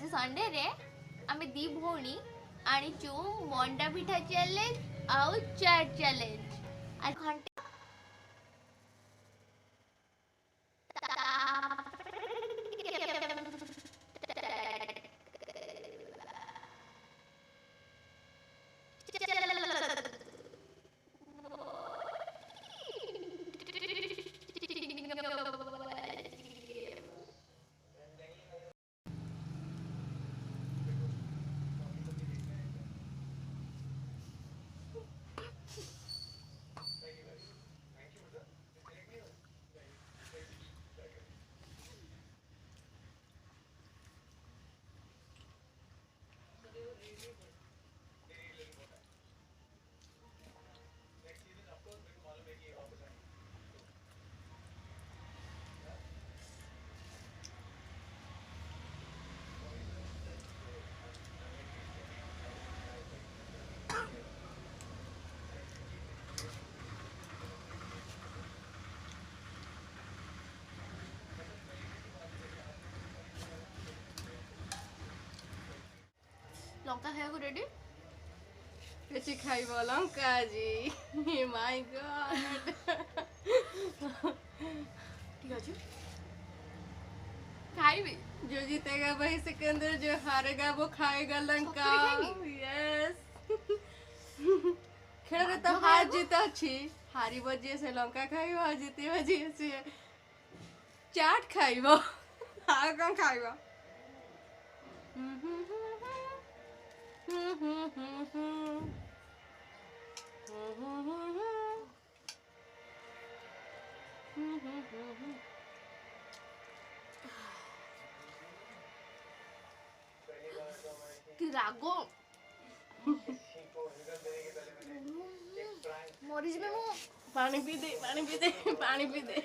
आज संडे रे आमे दी भौणी आनीचु मंडा पिठा चैलेंज आउ चाट चैलेंज आज घंटे लंका खाया रेडी कैसे खाइब लंका जी माय गॉड ठीक अच्छे खाइबी जो जीतेगा वही सिकंदर जो हारेगा वो खाएगा लंका यस खेल तो हार जीत अच्छी हारी बजे से लंका खाइब और जीती बजे से चाट खाइब हाँ कौन खाइब कि रागो मरीज में पानी पी दे पानी पी दे पानी पी दे